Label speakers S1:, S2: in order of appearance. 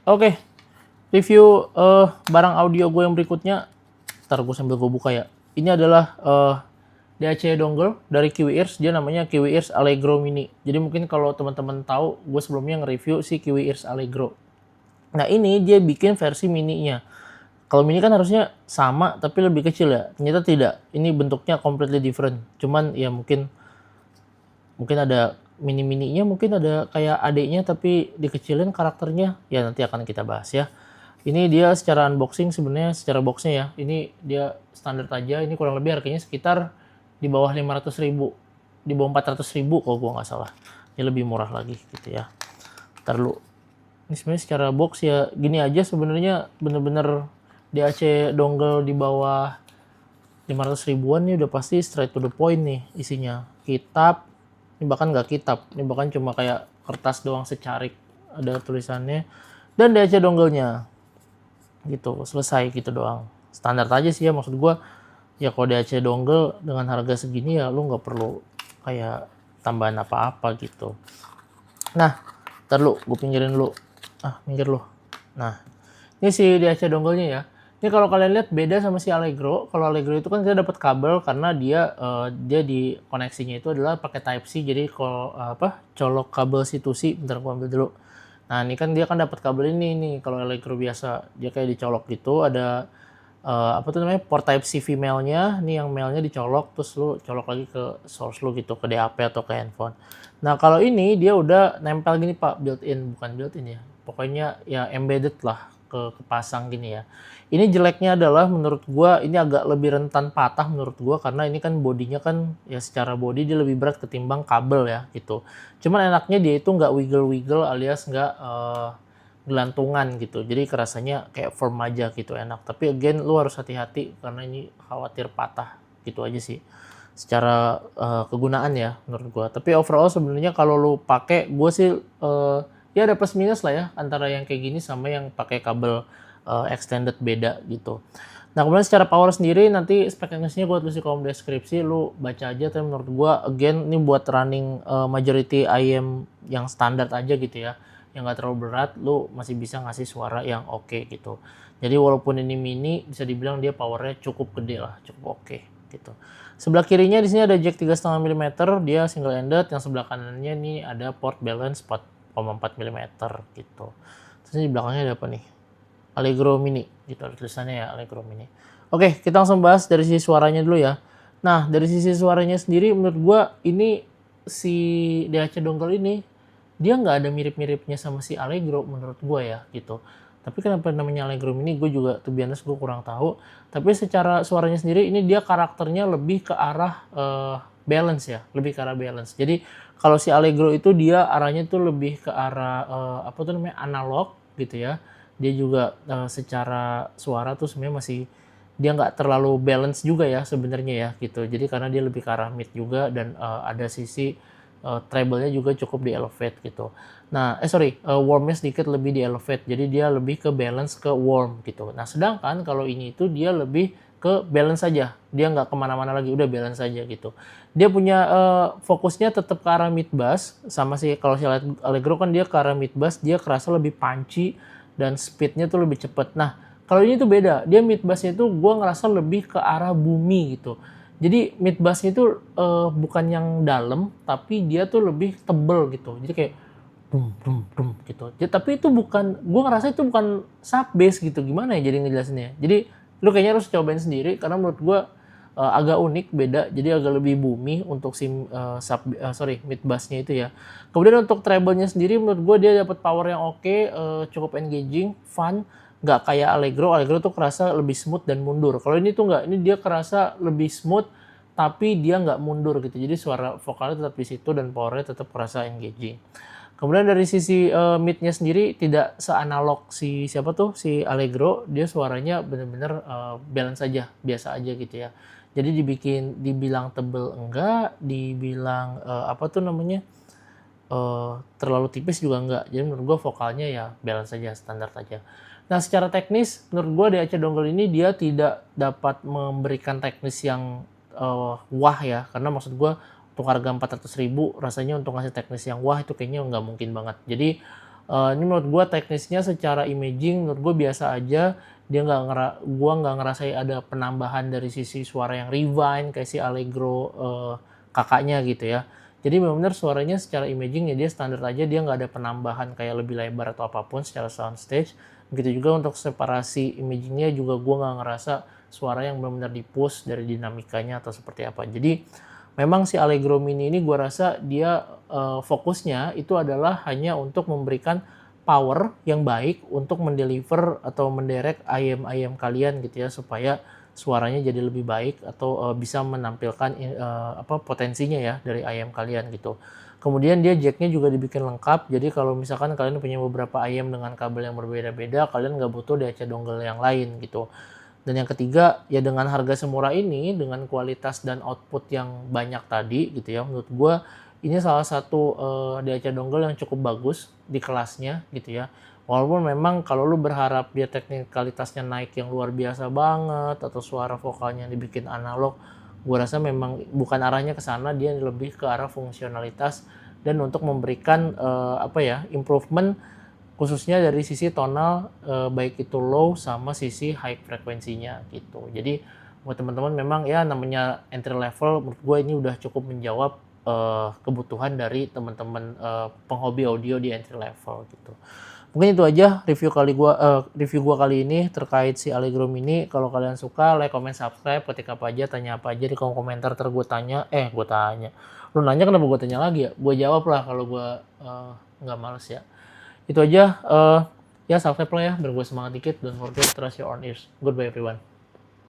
S1: Oke, review barang audio gue yang berikutnya. Ntar gue sambil gue buka ya. Ini adalah DAC dongle dari Kiwi-Ears. Dia namanya Kiwi-Ears Allegro Mini. Jadi mungkin kalau teman-teman tahu, gue sebelumnya nge-review si Kiwi-Ears Allegro. Nah ini dia bikin versi mininya. Kalau mini kan harusnya sama tapi lebih kecil ya. Ternyata tidak. Ini bentuknya completely different. Cuman ya mungkin ada mini-mininya, mungkin ada kayak adiknya tapi dikecilin karakternya. Ya nanti akan kita bahas ya. Ini dia secara unboxing sebenarnya secara boxnya ya. Ini dia standar aja. Ini kurang lebih harganya sekitar di bawah 500.000, di bawah 400.000 kalau gua nggak salah. Ini lebih murah lagi gitu ya. Ntar lu. Ini sebenarnya secara box ya gini aja sebenarnya, bener-bener DAC dongle di bawah 500 ribuan nih udah pasti straight to the point nih isinya. Kitab, ini bahkan nggak kitab, ini bahkan cuma kayak kertas doang secarik, ada tulisannya, dan DAC dongle-nya. Gitu, selesai gitu doang. Standar aja sih ya, maksud gua ya kalau DAC dongle dengan harga segini ya lu nggak perlu kayak tambahan apa-apa gitu. Nah, ntar lu, gue pinggirin lu. Minggir lu. Nah, ini si DAC dongle-nya ya. Ini kalau kalian lihat beda sama si Allegro. Kalau Allegro itu kan kita dapat kabel karena dia di koneksinya itu adalah pakai Type C. Jadi kalau colok kabel C2C, bentar gua ambil dulu. Nah, ini kan dia kan dapat kabel ini nih. Kalau Allegro biasa dia kayak dicolok gitu, ada port Type C female-nya. Nih yang male-nya dicolok terus lu colok lagi ke source lu gitu, ke DAP atau ke handphone. Nah, kalau ini dia udah nempel gini Pak, built-in, bukan built-in ya. Pokoknya ya embedded lah, kepasang gini ya. Ini jeleknya adalah menurut gua ini agak lebih rentan patah menurut gua karena ini kan bodinya kan ya secara body dia lebih berat ketimbang kabel ya gitu. Cuman enaknya dia itu nggak wiggle-wiggle alias nggak gelantungan gitu. Jadi kerasanya kayak firm aja gitu, enak. Tapi again lu harus hati-hati karena ini khawatir patah gitu aja sih. Secara kegunaan ya menurut gua. Tapi overall sebenarnya kalau lu pakai, gua sih ya ada plus minus lah ya antara yang kayak gini sama yang pakai kabel extended beda gitu. Nah kemudian secara power sendiri nanti spek teknisnya gue tulis di kolom deskripsi, lu baca aja. Tapi menurut gue again ini buat running majority IM yang standar aja gitu ya, yang gak terlalu berat, lu masih bisa ngasih suara yang oke gitu. Jadi walaupun ini mini bisa dibilang dia powernya cukup gede lah, cukup oke gitu. Sebelah kirinya di sini ada jack 3,5 mm, dia single ended. Yang sebelah kanannya nih ada port balance 4,4 mm gitu. Terus di belakangnya ada apa nih? Allegro Mini gitu tulisannya ya, Allegro Mini. Oke, kita langsung bahas dari sisi suaranya dulu ya. Nah, dari sisi suaranya sendiri menurut gua ini si DAC dongle ini dia nggak ada mirip-miripnya sama si Allegro menurut gua ya gitu. Tapi kenapa namanya Allegro Mini gue juga to be honest gue kurang tahu. Tapi secara suaranya sendiri ini dia karakternya lebih ke arah balance ya, lebih ke arah balance. Jadi kalau si Allegro itu dia arahnya tuh lebih ke arah analog gitu ya. Dia juga secara suara tuh sebenarnya masih dia nggak terlalu balance juga ya sebenarnya ya gitu. Jadi karena dia lebih ke arah mid juga dan ada sisi treble-nya juga cukup di elevate gitu. Nah, warm-nya sedikit lebih di elevate. Jadi dia lebih ke balance ke warm gitu. Nah, sedangkan kalau ini itu dia lebih ke balance saja. Dia nggak kemana-mana lagi, udah balance saja gitu. Dia punya fokusnya tetap ke arah mid bass, sama sih kalau saya lihat Allegro kan dia ke arah mid bass, dia kerasa lebih punchy dan speednya tuh lebih cepet. Nah, kalau ini tuh beda. Dia mid bassnya tuh gue ngerasa lebih ke arah bumi gitu. Jadi mid bassnya itu bukan yang dalam, tapi dia tuh lebih tebel gitu. Jadi kayak dum dum dum gitu. Jadi, tapi itu bukan, gue ngerasa itu bukan sub bass gitu. Gimana ya jadi ngejelasinnya? Jadi lu kayaknya harus cobain sendiri karena menurut gue agak unik, beda. Jadi agak lebih bumi untuk si mid bassnya itu ya. Kemudian untuk treble-nya sendiri menurut gue dia dapat power yang oke, cukup engaging, fun. Nggak kayak Allegro. Allegro tuh kerasa lebih smooth dan mundur. Kalau ini tuh nggak, ini dia kerasa lebih smooth tapi dia nggak mundur gitu. Jadi suara vokalnya tetap di situ dan powernya tetap kerasa engaging. Kemudian dari sisi mid-nya sendiri tidak seanalog si Allegro. Dia suaranya bener-bener balance aja, biasa aja gitu ya. Jadi dibilang tebel enggak, dibilang terlalu tipis juga enggak. Jadi menurut gue vokalnya ya balance aja, standar aja. Nah secara teknis menurut gue DAC dongle ini dia tidak dapat memberikan teknis yang wah ya. Karena maksud gue untuk harga 400.000 rasanya untuk ngasih teknis yang wah itu kayaknya nggak mungkin banget. Jadi Ini menurut gue teknisnya secara imaging menurut gue biasa aja. Dia gua nggak ngerasain ada penambahan dari sisi suara yang rewind kayak si Allegro kakaknya gitu ya. Jadi benar-benar suaranya secara imaging ya dia standar aja, dia nggak ada penambahan kayak lebih lebar atau apapun secara soundstage. Begitu juga untuk separasi imagingnya juga gue nggak ngerasa suara yang benar-benar di-push dari dinamikanya atau seperti apa. Jadi memang si Allegro Mini ini gue rasa dia fokusnya itu adalah hanya untuk memberikan power yang baik untuk mendeliver atau mendirect IM kalian gitu ya, supaya suaranya jadi lebih baik atau bisa menampilkan potensinya ya dari IM kalian gitu. Kemudian dia jacknya juga dibikin lengkap, jadi kalau misalkan kalian punya beberapa IM dengan kabel yang berbeda-beda, kalian nggak butuh DAC dongle yang lain gitu. Dan yang ketiga, ya dengan harga semurah ini, dengan kualitas dan output yang banyak tadi gitu ya, menurut gue ini salah satu DAC dongle yang cukup bagus di kelasnya gitu ya. Walaupun memang kalau lu berharap dia teknikalitasnya naik yang luar biasa banget atau suara vokalnya dibikin analog, gue rasa memang bukan arahnya ke sana, dia lebih ke arah fungsionalitas dan untuk memberikan improvement khususnya dari sisi tonal baik itu low sama sisi high frekuensinya gitu. Jadi buat teman-teman memang ya namanya entry level, menurut gue ini udah cukup menjawab kebutuhan dari teman-teman penghobi audio di entry level gitu. Mungkin itu aja review gua kali ini terkait si Allegro Mini. Kalau kalian suka, like, comment, subscribe, ketik apa aja, tanya apa aja di kolom komentar, gue tanya. Lu nanya kenapa gue tanya lagi ya? Gue jawab lah kalau gue nggak males ya. Itu aja, ya subscribe lah ya biar gue semangat dikit. Don't forget, trust your own ears. Goodbye everyone.